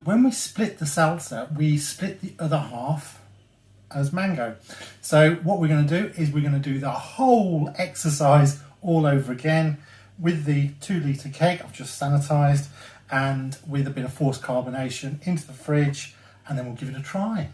When we split the seltzer, we split the other half as mango. So what we're going to do is we're going to do the whole exercise all over again with the 2-litre keg I've just sanitised, and with a bit of forced carbonation into the fridge, and then we'll give it a try.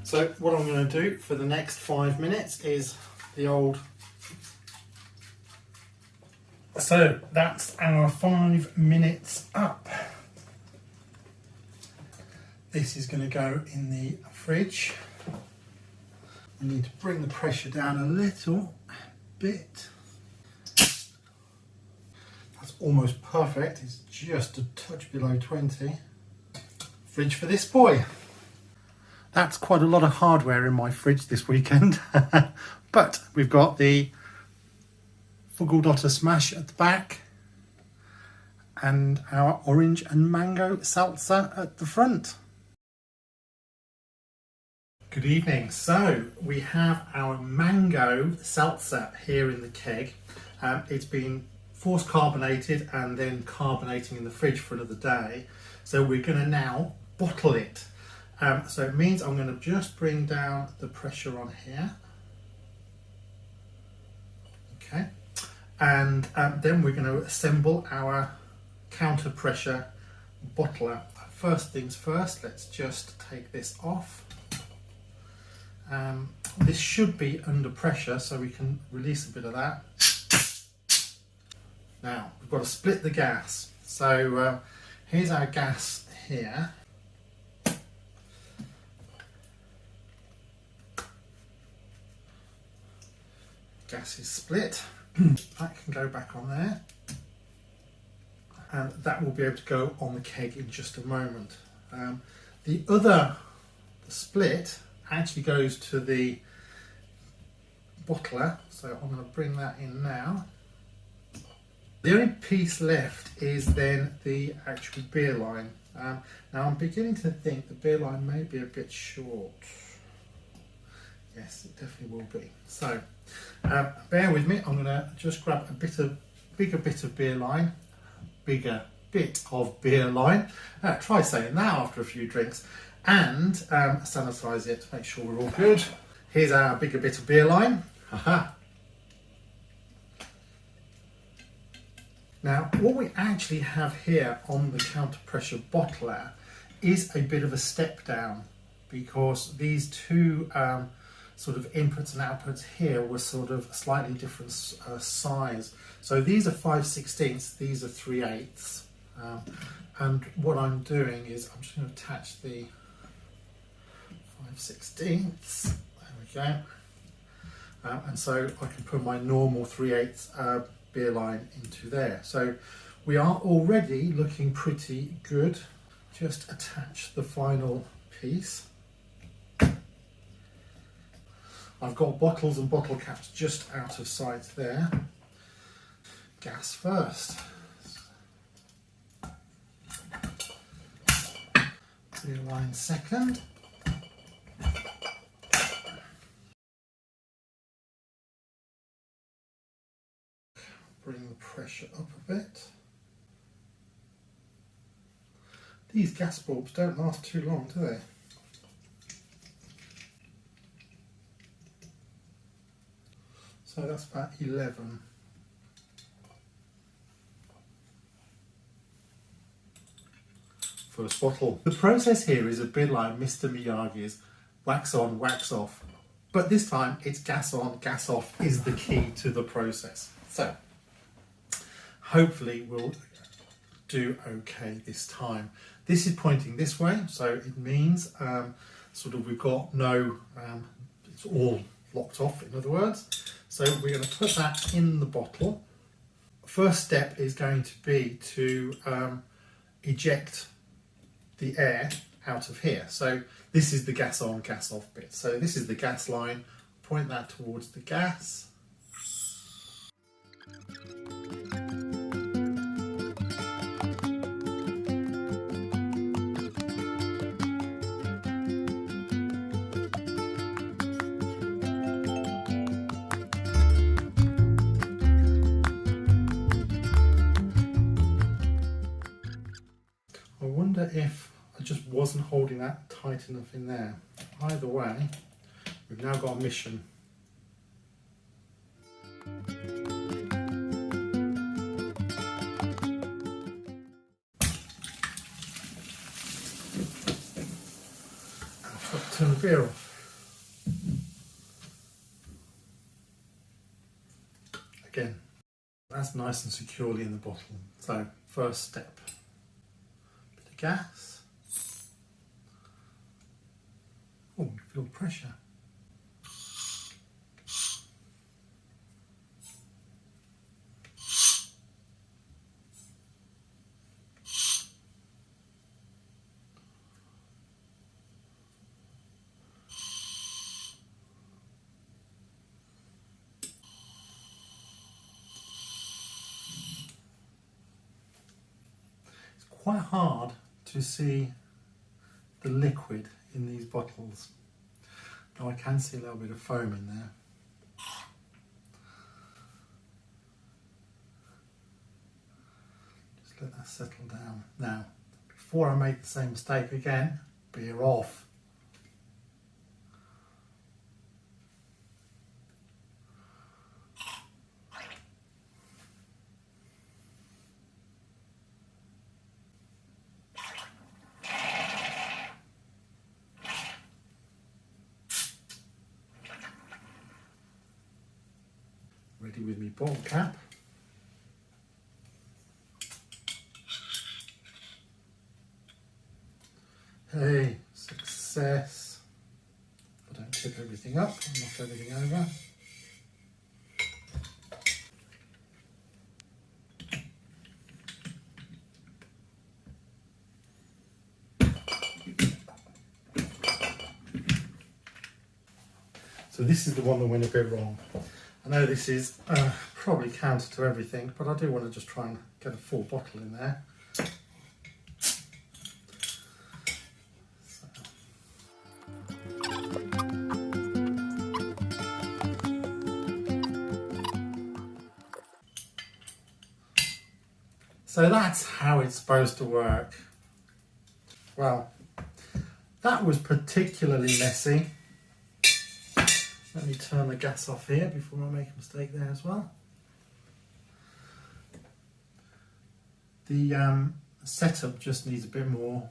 So what I'm going to do for the next 5 minutes is the old... So that's our 5 minutes up. This is going to go in the fridge. I need to bring the pressure down a little bit. That's almost perfect. It's just a touch below 20. Fridge for this boy. That's quite a lot of hardware in my fridge this weekend. But we've got the Fuggeldotter Smash at the back and our orange and mango seltzer at the front. Good evening. So we have our mango seltzer here in the keg. It's been forced carbonated and then carbonating in the fridge for another day. So we're going to now bottle it. So it means I'm going to just bring down the pressure on here. Okay. And then we're going to assemble our counter pressure bottler. First things first, let's just take this off. This should be under pressure, so we can release a bit of that. Now we've got to split the gas. So here's our gas here. Gas is split. That can go back on there, and that will be able to go on the keg in just a moment. The split actually goes to the bottler, so I'm going to bring that in now. The only piece left is then the actual beer line. Now I'm beginning to think the beer line may be a bit short. Yes, it definitely will be. So bear with me, I'm going to just grab a bigger bit of beer line. Try saying that after a few drinks. And sanitise it to make sure we're all good. Here's our bigger bit of beer line. Now what we actually have here on the counter pressure bottler is a bit of a step down, because these two sort of inputs and outputs here were sort of slightly different size. So these are 5/16, these are 3/8. And what I'm doing is I'm just going to attach the 5/16. There we go. And so I can put my normal 3/8 beer line into there. So we are already looking pretty good. Just attach the final piece. I've got bottles and bottle caps just out of sight there. Gas first. Beer line second. Bring the pressure up a bit. These gas bulbs don't last too long, do they? So that's about 11. First bottle. The process here is a bit like Mr. Miyagi's wax on, wax off. But this time it's gas on, gas off is the key to the process. So hopefully we'll do okay this time. This is pointing this way, so it means sort of we've got no, it's all locked off, in other words. So we're going to put that in the bottle. First step is going to be to eject the air out of here. So this is the gas on, gas off bit. So this is the gas line. Point that towards the gas. wasn't holding that tight enough in there. Either way, we've now got a mission. I've got to turn the beer off. Again, that's nice and securely in the bottle. So, first step, bit of gas. Oh, we feel pressure. It's quite hard to see the liquid in these bottles. Now I can see a little bit of foam in there. Just let that settle down. Now, before I make the same mistake again, beer off. Ready with me bottle cap. Hey, success. If I don't tip everything up and knock everything over. So this is the one that went a bit wrong. I know this is probably counter to everything, but I do want to just try and get a full bottle in there. So that's how it's supposed to work. Well, that was particularly messy. Let me turn the gas off here before I make a mistake there as well. The setup just needs a bit more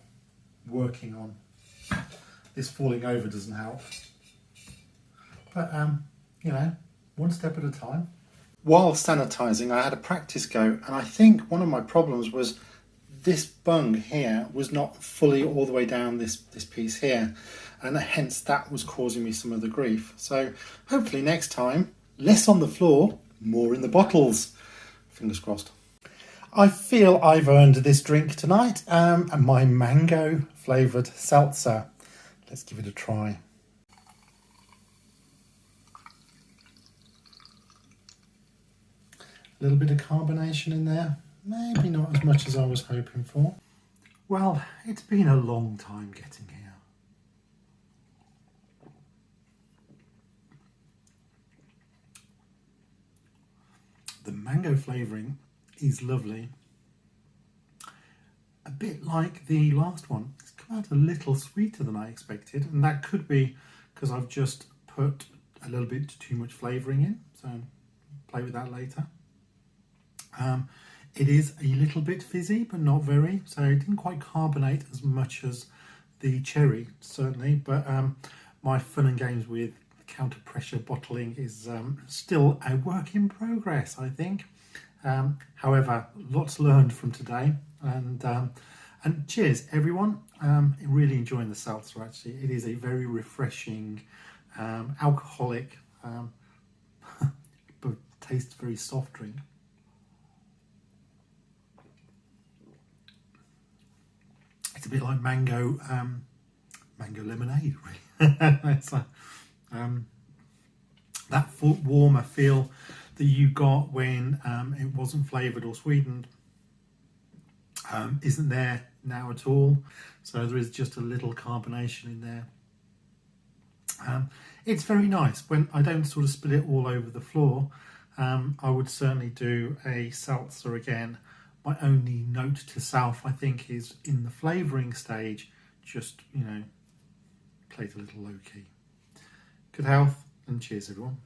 working on. This falling over doesn't help. But, you know, one step at a time. While sanitising, I had a practice go, and I think one of my problems was this bung here was not fully all the way down this piece here, and hence that was causing me some of the grief. So hopefully next time, less on the floor, more in the bottles. Fingers crossed. I feel I've earned this drink tonight, my mango flavoured seltzer. Let's give it a try. A little bit of carbonation in there, maybe not as much as I was hoping for. Well, it's been a long time getting here. The mango flavouring is lovely. A bit like the last one. It's come out a little sweeter than I expected, and that could be because I've just put a little bit too much flavouring in, so play with that later. It is a little bit fizzy, but not very, so it didn't quite carbonate as much as the cherry, certainly, but my fun and games with counter pressure bottling is still a work in progress, I think. However, lots learned from today, and cheers everyone. Really enjoying the seltzer. Actually, it is a very refreshing, alcoholic, but tastes very soft drink. It's a bit like mango lemonade, really. It's that warmer feel that you got when it wasn't flavoured or sweetened isn't there now at all. So there is just a little carbonation in there. It's very nice. When I don't sort of spill it all over the floor, I would certainly do a seltzer again. My only note to self, I think, is in the flavouring stage, just, you know, played a little low key. Good health and cheers everyone.